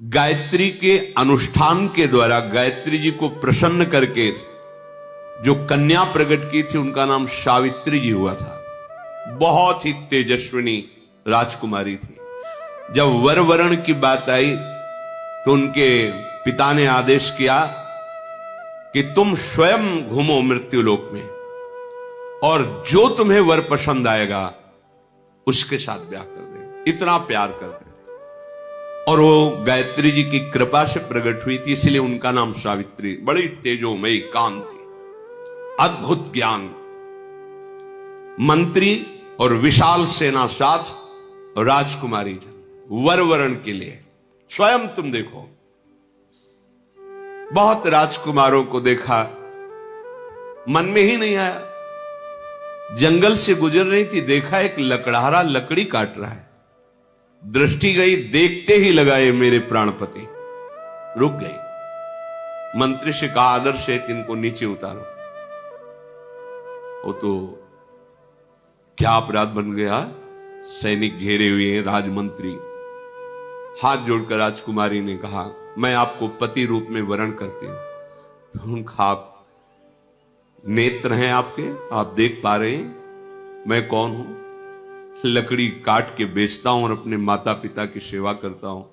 गायत्री के अनुष्ठान के द्वारा गायत्री जी को प्रसन्न करके जो कन्या प्रकट की थी उनका नाम सावित्री जी हुआ था। बहुत ही तेजस्विनी राजकुमारी थी। जब वर वरण की बात आई तो उनके पिता ने आदेश किया कि तुम स्वयं घूमो मृत्युलोक में और जो तुम्हें वर पसंद आएगा उसके साथ ब्याह कर दे। इतना प्यार करते थे और वो गायत्री जी की कृपा से प्रकट हुई थी, इसलिए उनका नाम सावित्री। बड़ी तेजोमयी कांति, अद्भुत ज्ञान, मंत्री और विशाल सेना साथ राजकुमारी जन वर वरण के लिए। स्वयं तुम देखो, बहुत राजकुमारों को देखा, मन में ही नहीं आया। जंगल से गुजर रही थी, देखा एक लकड़हारा लकड़ी काट रहा है। दृष्टि गई, देखते ही लगाए मेरे प्राणपति। रुक गई। मंत्री से कहा आदर से इनको नीचे उतारो। वो तो क्या अपराध बन गया। सैनिक घेरे हुए हैं, राजमंत्री। हाथ जोड़कर राजकुमारी ने कहा मैं आपको पति रूप में वरण करती हूं। तो उनका आप नेत्र हैं आपके, आप देख पा रहे हैं मैं कौन हूं। लकड़ी काट के बेचता हूं और अपने माता पिता की सेवा करता हूं।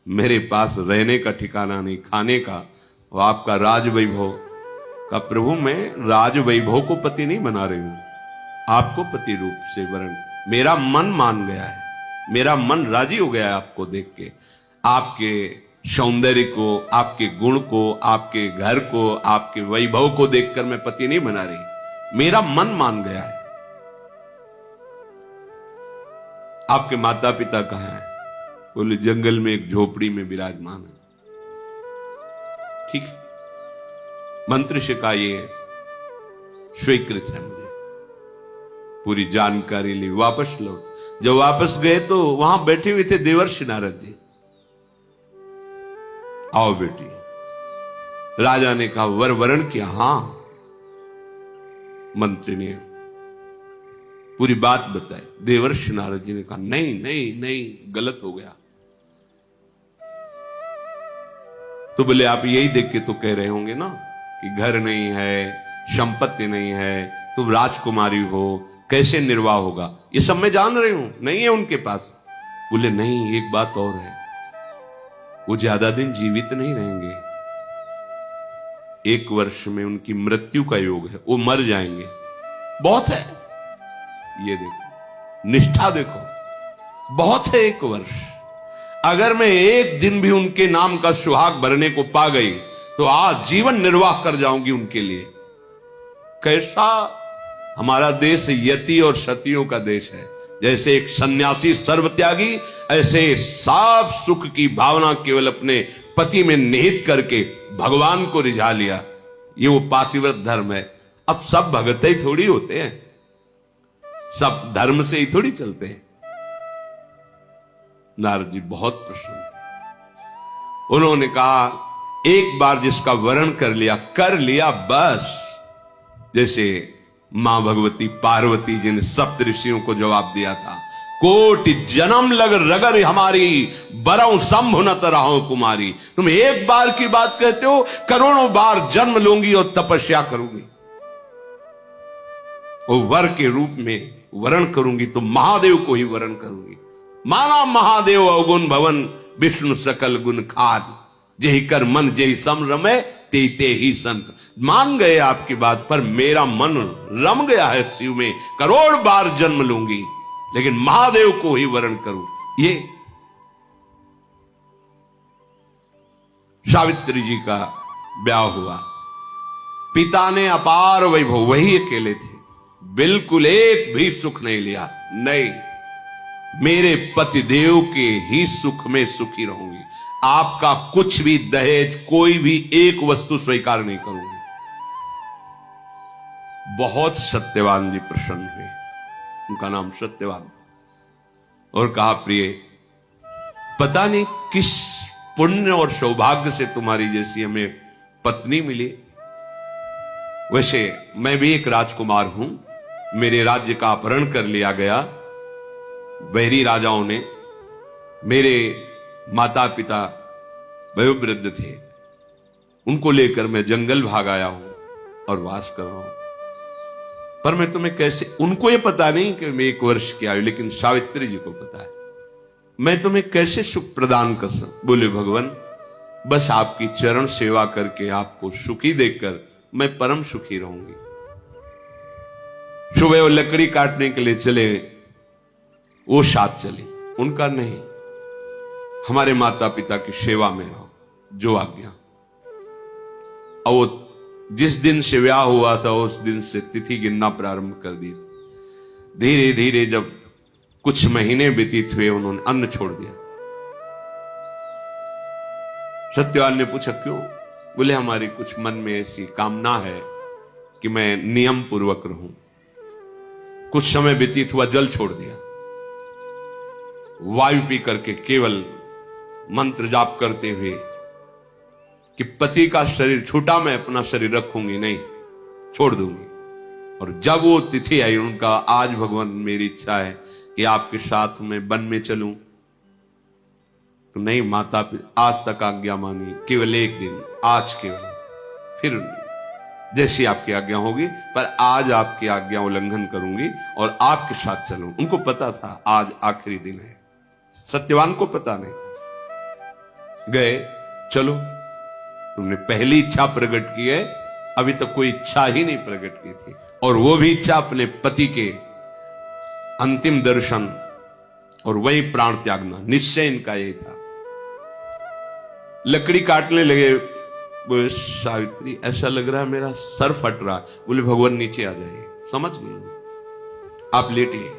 मेरे पास रहने का ठिकाना नहीं, खाने का। और आपका राज वैभव का प्रभु, मैं राज वैभव को पति नहीं बना रही हूं, आपको पति रूप से वरण। मेरा मन मान गया है, मेरा मन राजी हो गया है आपको देख के। आपके सौंदर्य को, आपके गुण को, आपके घर को, आपके वैभव को देखकर मैं पति नहीं बना रही, मेरा मन मान गया है। आपके माता पिता कहाँ हैं? बोले जंगल में एक झोपड़ी में विराजमान है। ठीक, मंत्री से कहा ये स्वीकृत है मुझे। पूरी जानकारी ली, वापस लौट। जब वापस गए तो वहां बैठे हुए थे देवर्षि नारद जी। आओ बेटी। राजा ने कहा वर वरण किया? हां। मंत्री ने पूरी बात बताई। देवर्षि नारद जी ने कहा नहीं नहीं नहीं, गलत हो गया। तो बोले आप यही देख के तो कह रहे होंगे ना कि घर नहीं है, संपत्ति नहीं है, तुम राजकुमारी हो, कैसे निर्वाह होगा। ये सब मैं जान रही हूं, नहीं है उनके पास। बोले नहीं, एक बात और है, वो ज्यादा दिन जीवित नहीं रहेंगे। 1 वर्ष में उनकी मृत्यु का योग है, वो मर जाएंगे। बहुत है, ये देखो, निष्ठा देखो, बहुत है 1 वर्ष। अगर मैं एक दिन भी उनके नाम का सुहाग भरने को पा गई तो आज जीवन निर्वाह कर जाऊंगी उनके लिए। कैसा हमारा देश यति और सतियों का देश है। जैसे एक सन्यासी सर्वत्यागी, ऐसे साफ सुख की भावना केवल अपने पति में निहित करके भगवान को रिझा लिया। ये वो पातिव्रत धर्म है। अब सब भगत ही थोड़ी होते हैं, सब धर्म से ही थोड़ी चलते हैं। नारद जी बहुत प्रसन्न। उन्होंने कहा एक बार जिसका वरण कर लिया बस। जैसे मां भगवती पार्वती जी ने सप्त ऋषियों को जवाब दिया था, कोटि जन्म लग रगर हमारी, बरऊ शंभु न तरहो कुमारी। तुम एक बार की बात कहते हो, करोड़ों बार जन्म लूंगी और तपस्या करूंगी। वो वर के रूप में वरण करूंगी तो महादेव को ही वरण करूंगी। माना महादेव अवगुण भवन, विष्णु सकल गुण खाद। जेहि कर मन जेहि सम रमे, ते ते ही संत। मान गए आपकी बात, पर मेरा मन रम गया है शिव में। करोड़ बार जन्म लूंगी लेकिन महादेव को ही वरण करूं। ये सावित्री जी का ब्याह हुआ। पिता ने अपार वैभव, वही अकेले थे, बिल्कुल एक भी सुख नहीं लिया। नहीं, मेरे पतिदेव के ही सुख में सुखी रहूंगी। आपका कुछ भी दहेज, कोई भी एक वस्तु स्वीकार नहीं करूंगी। बहुत सत्यवान जी प्रसन्न हुए, उनका नाम सत्यवान। और कहा प्रिय, पता नहीं किस पुण्य और सौभाग्य से तुम्हारी जैसी हमें पत्नी मिली। वैसे मैं भी एक राजकुमार हूं, मेरे राज्य का अपहरण कर लिया गया वैरी राजाओं ने। मेरे माता पिता वयोवृद्ध थे, उनको लेकर मैं जंगल भाग आया हूं और वास कर रहा हूं। पर मैं तुम्हें कैसे, उनको ये पता नहीं कि मैं 1 वर्ष की आयु, लेकिन सावित्री जी को पता है, मैं तुम्हें कैसे सुख प्रदान कर सकूं। बोले भगवान, बस आपकी चरण सेवा करके आपको सुखी देखकर मैं परम सुखी रहूंगी। सुबह वो लकड़ी काटने के लिए चले, वो साथ चली, उनका नहीं, हमारे माता पिता की सेवा में रहो, जो आज्ञा। और वो जिस दिन से ब्याह हुआ था उस दिन से तिथि गिनना प्रारंभ कर दी। धीरे धीरे जब कुछ महीने व्यतीत हुए, उन्होंने अन्न छोड़ दिया। सत्यवान ने पूछा क्यों? बोले हमारी कुछ मन में ऐसी कामना है कि मैं नियम पूर्वक रहूं। कुछ समय व्यतीत हुआ, जल छोड़ दिया, वायु पी करके केवल मंत्र जाप करते हुए कि पति का शरीर छूटा, मैं अपना शरीर रखूंगी नहीं, छोड़ दूंगी। और जब वो तिथि आई, उनका आज भगवान मेरी इच्छा है कि आपके साथ में वन में चलूं। तो नहीं माता पिता, आज तक आज्ञा मानी, केवल 1 दिन, आज केवल, फिर जैसी आपकी आज्ञा होगी, पर आज आपकी आज्ञा उल्लंघन करूंगी और आपके साथ चलूं। उनको पता था आज आखिरी दिन है, सत्यवान को पता नहीं था। गए, चलो तुमने पहली इच्छा प्रकट की है, अभी तक कोई इच्छा ही नहीं प्रकट की थी, और वो भी इच्छा अपने पति के अंतिम दर्शन और वही प्राण त्यागना, निश्चय इनका यही था। लकड़ी काटने लगे। बोले सावित्री, ऐसा लग रहा है मेरा सर फट रहा। बोले भगवान नीचे आ जाइए, समझ गए, आप लेटिए।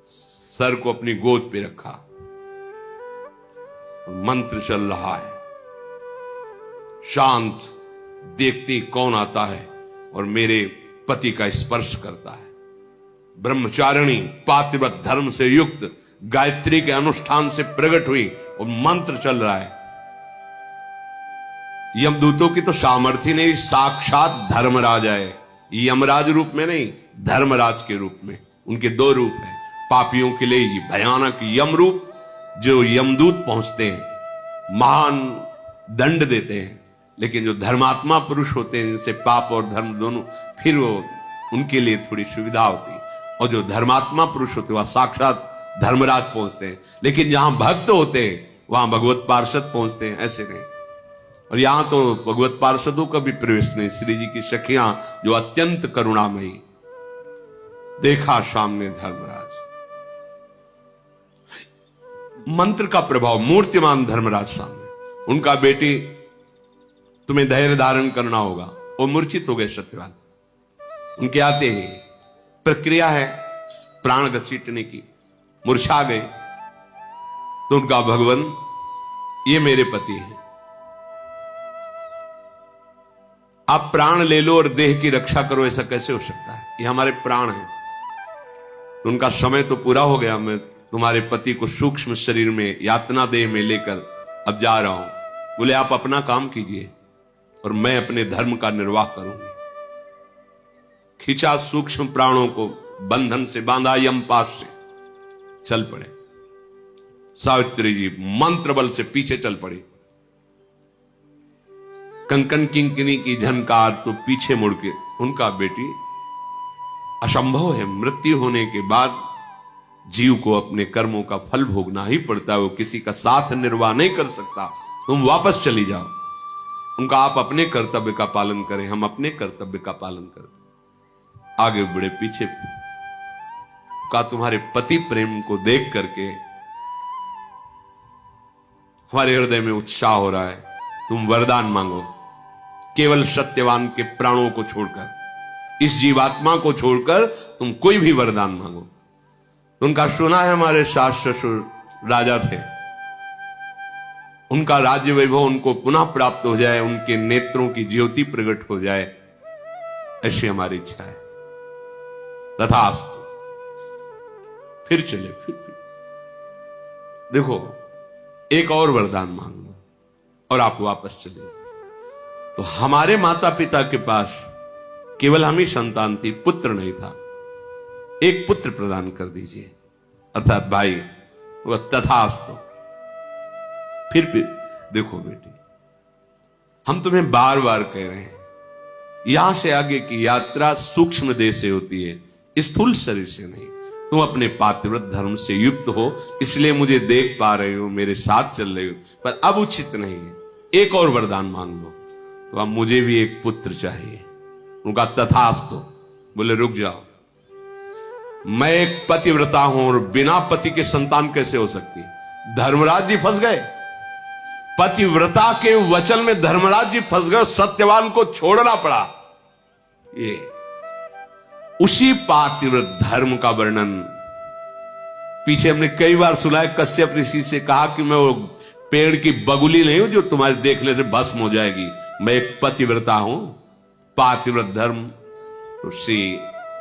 सर को अपनी गोद पे रखा, मंत्र चल रहा है, शांत, देखती कौन आता है और मेरे पति का स्पर्श करता है। ब्रह्मचारिणी पातिव्रत धर्म से युक्त गायत्री के अनुष्ठान से प्रकट हुई और मंत्र चल रहा है। यमदूतों की तो सामर्थ्य नहीं, साक्षात धर्मराज है, यमराज रूप में नहीं, धर्मराज के रूप में। उनके 2 रूप हैं। पापियों के लिए ये भयानक यम रूप, जो यमदूत पहुंचते हैं, महान दंड देते हैं, लेकिन जो धर्मात्मा पुरुष होते हैं, जिससे पाप और धर्म दोनों, फिर वो उनके लिए थोड़ी सुविधा होती है। और जो धर्मात्मा पुरुष होते हैं वह साक्षात धर्मराज पहुंचते हैं। लेकिन जहां भक्त होते हैं वहां भगवत पार्षद पहुंचते हैं, ऐसे नहीं। और यहां तो भगवत पार्षदों का भी प्रवेश नहीं। श्री जी की सखियां जो अत्यंत करुणामयी, देखा सामने धर्मराज, मंत्र का प्रभाव, मूर्तिमान धर्मराज सामने। उनका बेटी, तुम्हें धैर्य धारण करना होगा। वो मूर्छित हो गए सत्यवान। उनके आते ही प्रक्रिया है प्राण घसीटने की, मूर्छा गए। तो उनका भगवान, ये मेरे पति हैं, आप प्राण ले लो और देह की रक्षा करो, ऐसा कैसे हो सकता है? ये हमारे प्राण हैं। तो उनका समय तो पूरा हो गया, मैं तुम्हारे पति को सूक्ष्म शरीर में, यातना देह में लेकर अब जा रहा हूं। बोले आप अपना काम कीजिए और मैं अपने धर्म का निर्वाह करूंगी। खींचा सूक्ष्म प्राणों को, बंधन से बांधा, यमपाश से चल पड़े। सावित्री जी मंत्र बल से पीछे चल पड़ी। कंकन किंकिनी की झनकार तो पीछे मुड़ के, उनका बेटी, असंभव है, मृत्यु होने के बाद जीव को अपने कर्मों का फल भोगना ही पड़ता है, वो किसी का साथ निर्वाह नहीं कर सकता। तुम वापस चली जाओ। उनका आप अपने कर्तव्य का पालन करें, हम अपने कर्तव्य का पालन करते। आगे बढ़े, पीछे का तुम्हारे पति प्रेम को देख करके हमारे हृदय में उत्साह हो रहा है। तुम वरदान मांगो, केवल सत्यवान के प्राणों को छोड़कर, इस जीवात्मा को छोड़कर तुम कोई भी वरदान मांगो। उनका सुना है हमारे सास ससुर राजा थे, उनका राज्य वैभव उनको पुनः प्राप्त हो जाए, उनके नेत्रों की ज्योति प्रकट हो जाए, ऐसी हमारी इच्छा है। तथास्तु। फिर चले, फिर देखो, एक और वरदान मांग लो और आप वापस चले। तो हमारे माता पिता के पास केवल हम ही संतान थी, पुत्र नहीं था। एक पुत्र प्रदान कर दीजिए, अर्थात भाई। वह तथास्तु। फिर देखो बेटी, हम तुम्हें बार बार कह रहे हैं, यहां से आगे की यात्रा सूक्ष्म देह से होती है, स्थूल शरीर से नहीं। तुम अपने पातिव्रत धर्म से युक्त हो, इसलिए मुझे देख पा रहे हो, मेरे साथ चल रहे हो, पर अब उचित नहीं है। एक और वरदान मांग लो। तो अब मुझे भी एक पुत्र चाहिए। उनका तथास्तु। बोले रुक जाओ, मैं एक पतिव्रता हूं और बिना पति के संतान कैसे हो सकती? धर्मराज जी फंस गए, पतिव्रता के वचन में धर्मराज जी फंस गए, सत्यवान को छोड़ना पड़ा। ये उसी पातिव्रत धर्म का वर्णन पीछे हमने कई बार सुना है। कश्यप ऋषि से कहा कि मैं वो पेड़ की बगुली नहीं हूं जो तुम्हारे देखने से भस्म हो जाएगी, मैं एक पतिव्रता हूं। पातिव्रत धर्म तो श्री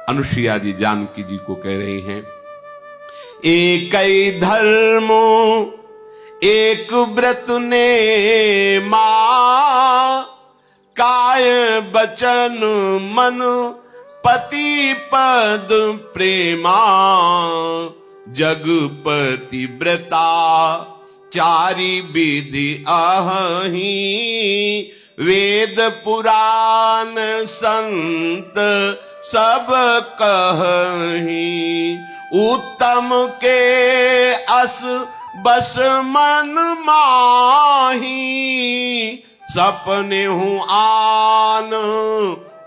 अनुसुईया जी जानकी जी को कह रही हैं, एक ही धर्म एक व्रत ने मां, काय बचन मन पति पद प्रेमा, जगपति व्रता चारि विधि अहि, वेद पुराण संत सब कहि, उत्तम के अस बस मन माही, सपने हूं आन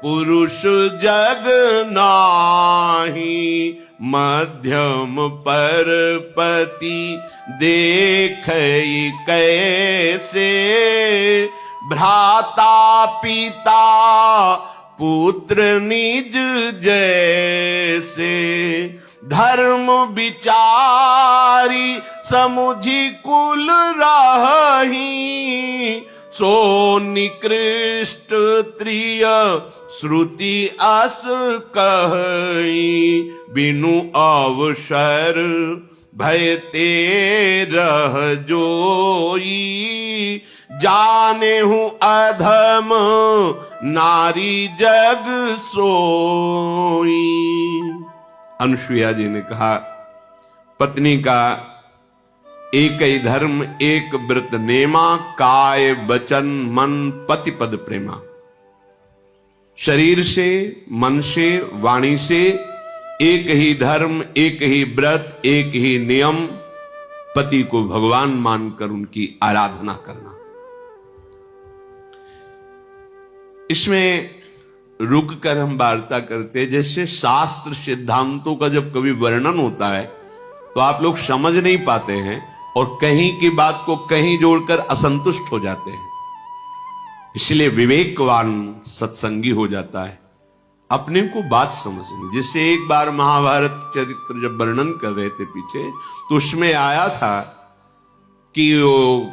पुरुष जग नाही, मध्यम पर पति देखई कैसे, भ्राता पिता पुत्र निज जैसे, धर्म विचारी समुझी कुल राही, सो निकृष्ट त्रिय श्रुति अस कहि, बिनु अवसर भयते रह जोई, जाने हूं अधम नारी जग सोई। अनुसुईया जी ने कहा, पत्नी का एक ही धर्म एक व्रत नेमा, काय वचन मन पति पद प्रेमा। शरीर से, मन से, वाणी से एक ही धर्म, एक ही व्रत, एक ही नियम, पति को भगवान मानकर उनकी आराधना करना। इसमें रुक कर हम वार्ता करते, जैसे शास्त्र सिद्धांतों का जब कभी वर्णन होता है तो आप लोग समझ नहीं पाते हैं और कहीं की बात को कहीं जोड़कर असंतुष्ट हो जाते हैं। इसलिए विवेकवान सत्संगी हो जाता है, अपने को बात समझनी। जिससे एक बार महाभारत चरित्र जब वर्णन कर रहे थे पीछे, तो उसमें आया था कि वो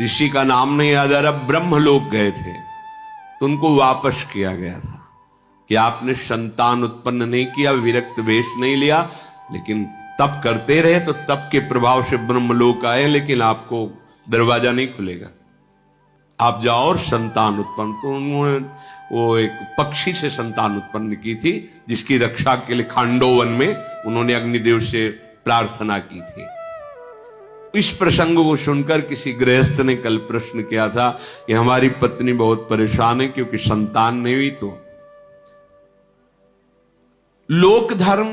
ऋषि का नाम नहीं याद आ रहा, ब्रह्मलोक गए थे तो उनको वापस किया गया था कि आपने संतान उत्पन्न नहीं किया, विरक्त वेश नहीं लिया, लेकिन तप करते रहे तो तप के प्रभाव से ब्रह्मलोक आए, लेकिन आपको दरवाजा नहीं खुलेगा, आप जाओ और संतान उत्पन्न। तो उन्होंने वो एक पक्षी से संतान उत्पन्न की थी, जिसकी रक्षा के लिए खांडोवन में उन्होंने अग्निदेव से प्रार्थना की थी। इस प्रसंग को सुनकर किसी गृहस्थ ने कल प्रश्न किया था कि हमारी पत्नी बहुत परेशान है क्योंकि संतान नहीं हुई। तो लोक धर्म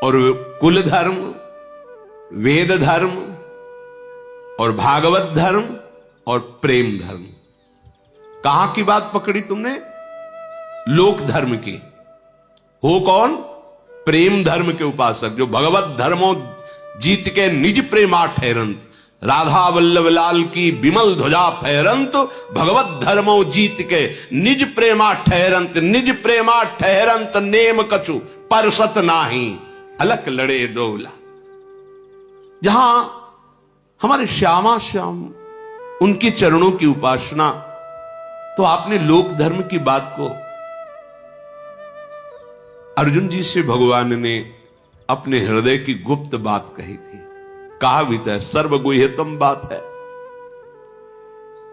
और कुल धर्म, वेद धर्म और भागवत धर्म और प्रेम धर्म, कहां की बात पकड़ी तुमने? लोक धर्म की। हो कौन? प्रेम धर्म के उपासक, जो भगवत धर्मों जीत के निज प्रेमा ठहरंत, राधा वल्लभ लाल की विमल ध्वजा फहरंत, भगवत धर्मों जीत के निज प्रेमा ठहरंत, निज प्रेमा ठहरंत नेम कछु परसत नाही, अलक लड़े दोला। जहां हमारे श्यामा श्याम उनके चरणों की उपासना, तो आपने लोक धर्म की बात को अर्जुन जी से भगवान ने अपने हृदय की गुप्त बात कही थी। कहा भी था, सर्वगुह्यतम बात है।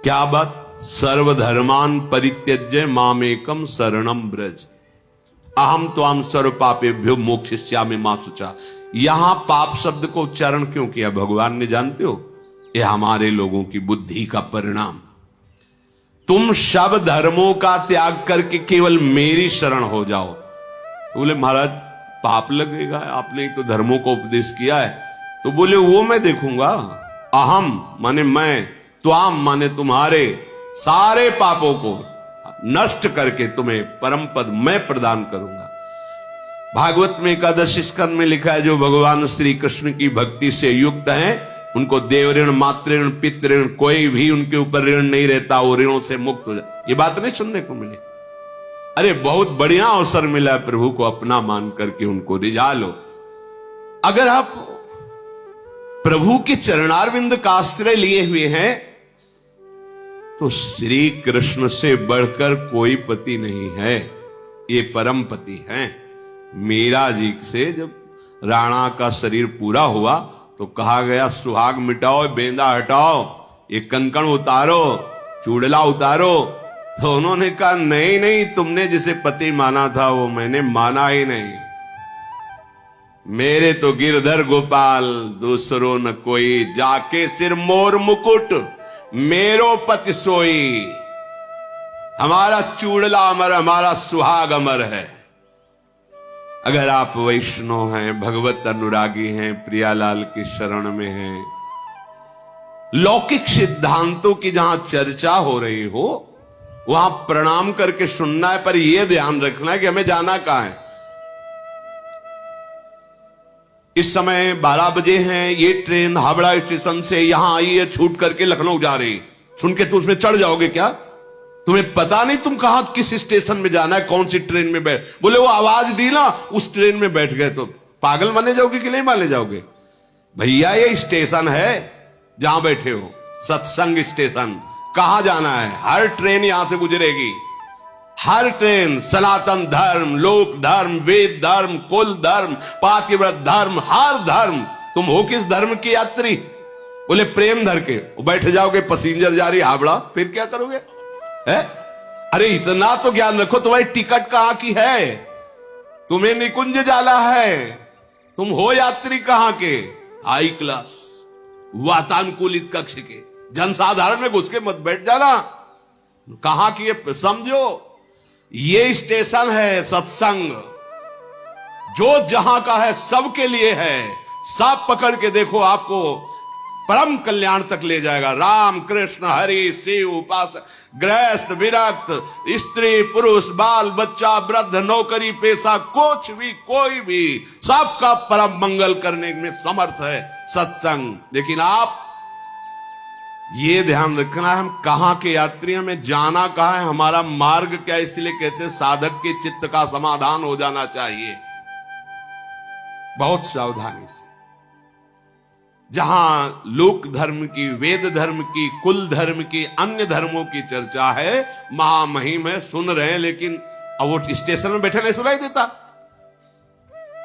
क्या बात? सर्वधर्मान परित्यज्य मामेकम शरणम ब्रज, अहम त्वाम सर्व पापेभ्यो मोक्षयिष्यामि मा शुचा। यहां पाप शब्द को उच्चारण क्यों किया भगवान ने जानते हो? ये हमारे लोगों की बुद्धि का परिणाम। तुम सब धर्मों का त्याग करके केवल मेरी शरण हो जाओ। बोले महाराज पाप लगेगा, आपने ही तो धर्मों को उपदेश किया है। तो बोले वो मैं देखूंगा। अहम माने मैं, त्वाम माने तुम्हारे सारे पापों को नष्ट करके तुम्हें परम पद मैं प्रदान करूंगा। भागवत में एकादश स्कंद में लिखा है, जो भगवान श्री कृष्ण की भक्ति से युक्त हैं उनको देव ऋण, मातृ ऋण, पितृ ऋण कोई भी उनके ऊपर ऋण नहीं रहता, वो ऋणों से मुक्त हो जाए। ये बात नहीं सुनने को मिली। अरे बहुत बढ़िया अवसर मिला है, प्रभु को अपना मान करके उनको रिझा लो। अगर आप प्रभु के चरणारविंद का आश्रय लिए हुए हैं तो श्री कृष्ण से बढ़कर कोई पति नहीं है, ये परम पति हैं। मीरा जी से जब राणा का शरीर पूरा हुआ तो कहा गया सुहाग मिटाओ, बेंदा हटाओ, ये कंकण उतारो, चूड़ला उतारो। तो उन्होंने कहा नहीं नहीं, तुमने जिसे पति माना था वो मैंने माना ही नहीं। मेरे तो गिरधर गोपाल दूसरो न कोई, जाके सिर मोर मुकुट मेरो पति सोई। हमारा चूड़ला अमर, हमारा सुहाग अमर है। अगर आप वैष्णव हैं, भगवत अनुरागी हैं, प्रियालाल की शरण में हैं, लौकिक सिद्धांतों की जहां चर्चा हो रही हो वहां प्रणाम करके सुनना है, पर यह ध्यान रखना है कि हमें जाना कहां है। इस समय 12 बजे हैं, ये ट्रेन हावड़ा स्टेशन से यहां आई है, छूट करके लखनऊ जा रही। सुन के तुम उसमें चढ़ जाओगे क्या? तुम्हें पता नहीं तुम कहां किस स्टेशन में जाना है, कौन सी ट्रेन में बैठ, बोले वो आवाज दी ना उस ट्रेन में बैठ गए तो पागल माने जाओगे कि नहीं माने जाओगे? भैया ये स्टेशन है जहां बैठे हो, सत्संग स्टेशन। कहां जाना है? हर ट्रेन यहां से गुजरेगी, हर ट्रेन सनातन धर्म, लोक धर्म, वेद धर्म, कुल धर्म, पातिव्रत धर्म, हर धर्म। तुम हो किस धर्म की यात्री? बोले प्रेम धर के बैठ जाओगे, पैसेंजर जा रही हावड़ा, फिर क्या करोगे? है? अरे इतना तो ज्ञान रखो, तुम्हारी टिकट कहां की है? तुम्हें निकुंज जाना है, तुम हो यात्री कहां के? हाई क्लास वातानुकूलित कक्ष के, जनसाधारण में घुस के मत बैठ जाना। कहां की है समझो। ये स्टेशन है सत्संग, जो जहां का है सबके लिए है। सब पकड़ के देखो, आपको परम कल्याण तक ले जाएगा। राम कृष्ण हरि शिव उपासक, गृहस्थ विरक्त, स्त्री पुरुष, बाल बच्चा, वृद्ध, नौकरी पेशा, कुछ भी कोई भी, सबका परम मंगल करने में समर्थ है सत्संग। लेकिन आप ये ध्यान रखना है, हम कहां के यात्री, हमें जाना कहां है, हमारा मार्ग क्या है। इसलिए कहते हैं साधक के चित्त का समाधान हो जाना चाहिए बहुत सावधानी से। जहां लोक धर्म की, वेद धर्म की, कुल धर्म की, अन्य धर्मों की चर्चा है, महामहिम है, सुन रहे हैं, लेकिन अब वो स्टेशन में बैठे नहीं सुनाई देता।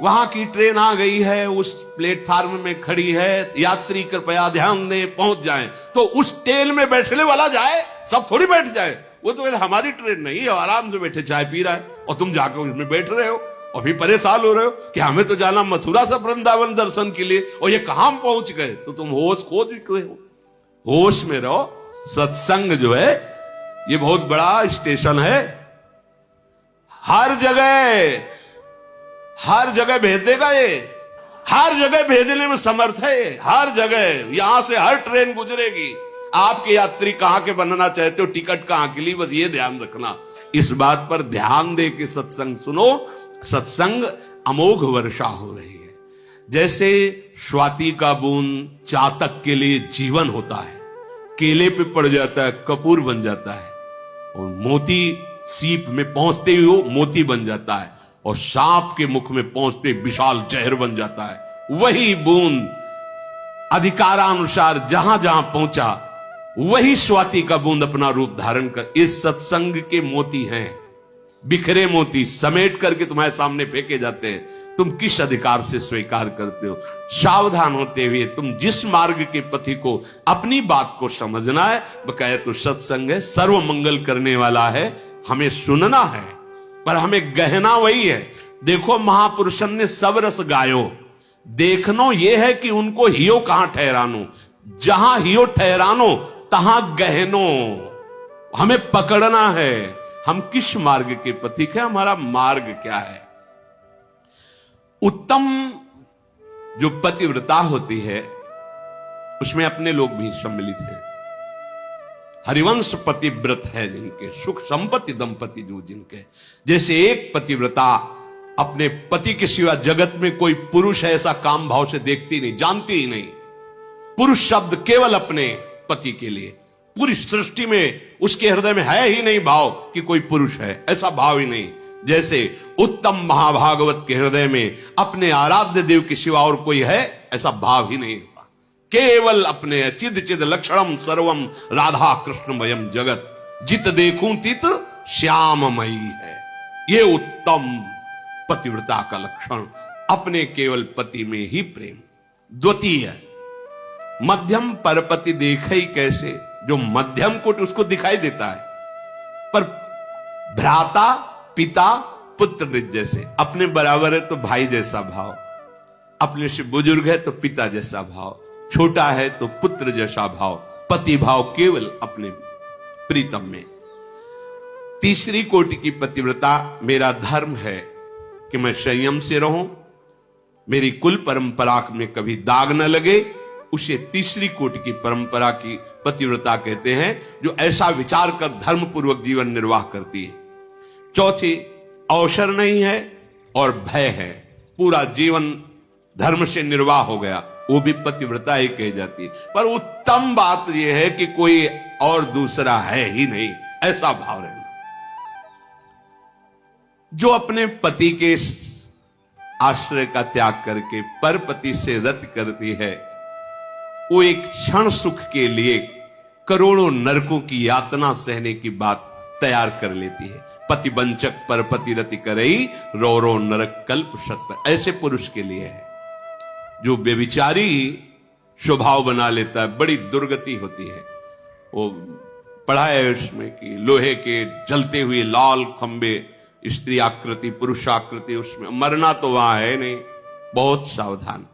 वहां की ट्रेन आ गई है, उस प्लेटफार्म में खड़ी है, यात्री कृपया ध्यान दें, पहुंच जाएं। तो उस ट्रेन में बैठने वाला जाए, सब थोड़ी बैठ जाए। वो तो हमारी ट्रेन नहीं है, आराम से बैठे चाय पी रहा है, और तुम जाकर उसमें बैठ रहे हो और भी परेशान हो रहे हो कि हमें तो जाना मथुरा से वृंदावन दर्शन के लिए, और ये कहां पहुंच गए। तो तुम होश खो चुके हो, होश में रहो। सत्संग जो है ये बहुत बड़ा स्टेशन है, हर जगह भेज देगा, ये हर जगह भेजने में समर्थ है। हर जगह यहां से हर ट्रेन गुजरेगी। आपके यात्री कहां के बनना चाहते हो, टिकट कहां के लिए, बस ये ध्यान रखना। इस बात पर ध्यान दे के सत्संग सुनो। सत्संग अमोघ वर्षा हो रही है। जैसे स्वाति का बूंद चातक के लिए जीवन होता है, केले पे पड़ जाता है कपूर बन जाता है, और मोती सीप में पहुंचते ही वो मोती बन जाता है, और सांप के मुख में पहुंचते विशाल जहर बन जाता है। वही बूंद अधिकारानुसार जहां जहां पहुंचा, वही स्वाति का बूंद अपना रूप धारण कर, इस सत्संग के मोती हैं, बिखरे मोती समेट करके तुम्हारे सामने फेंके जाते हैं। तुम किस अधिकार से स्वीकार करते हो? सावधान होते हुए तुम जिस मार्ग के पथी को, अपनी बात को समझना है। बकाया तो सत्संग है, सर्व मंगल करने वाला है, हमें सुनना है, पर हमें गहना वही है। देखो महापुरुषन ने सब रस गायो, देखनो ये है कि उनको हियो कहां ठहरानो। जहां हियो ठहरानो तहां गहनो। हमें पकड़ना है, हम किस मार्ग के पथिक हैं, हमारा मार्ग क्या है। उत्तम जो पतिव्रता होती है उसमें अपने लोग भी सम्मिलित हैं। हरिवंश पतिव्रत है जिनके, सुख संपत्ति दंपति जो जिनके, जैसे एक पतिव्रता अपने पति के सिवा जगत में कोई पुरुष ऐसा काम भाव से देखती नहीं, जानती ही नहीं। पुरुष शब्द केवल अपने पति के लिए, पूरी सृष्टि में उसके हृदय में है ही नहीं भाव कि कोई पुरुष है, ऐसा भाव ही नहीं। जैसे उत्तम महाभागवत के हृदय में अपने आराध्य देव के सिवा और कोई है, ऐसा भाव ही नहीं होता। केवल अपने चिद चिद लक्षणम सर्वम राधा कृष्णमयम जगत, जित देखूं तित श्याममयी है। ये उत्तम पतिव्रता का लक्षण, अपने केवल पति में ही प्रेम। द्वितीय, मध्यम परपति देखे ही कैसे, जो मध्यम कोट उसको दिखाई देता है, पर भ्राता पिता पुत्र निज जैसे, अपने बराबर है तो भाई जैसा भाव, अपने से बुजुर्ग है तो पिता जैसा भाव, छोटा है तो पुत्र जैसा भाव, पति भाव केवल अपने प्रीतम में। तीसरी कोटि की पतिव्रता, मेरा धर्म है कि मैं संयम से रहूं, मेरी कुल परंपरा में कभी दाग न लगे, उसे तीसरी कोटि की परंपरा की पतिव्रता कहते हैं, जो ऐसा विचार कर धर्म पूर्वक जीवन निर्वाह करती है। चौथी, अवसर नहीं है और भय है, पूरा जीवन धर्म से निर्वाह हो गया, वो भी पतिव्रता ही कही जाती है। पर उत्तम बात यह है कि कोई और दूसरा है ही नहीं, ऐसा भाव रहना। जो अपने पति के आश्रय का त्याग करके परपति से रत करती है, वो एक क्षण सुख के लिए करोड़ों नरकों की यातना सहने की बात तैयार कर लेती है। पति वंचक परपति रति करई, रो रो नरक कल्प शत। ऐसे पुरुष के लिए है जो बेविचारी स्वभाव बना लेता है, बड़ी दुर्गति होती है। वो पढ़ा है उसमें कि लोहे के जलते हुए लाल खंबे, स्त्री आकृति पुरुष आकृति, उसमें मरना तो वहां है नहीं, बहुत सावधान।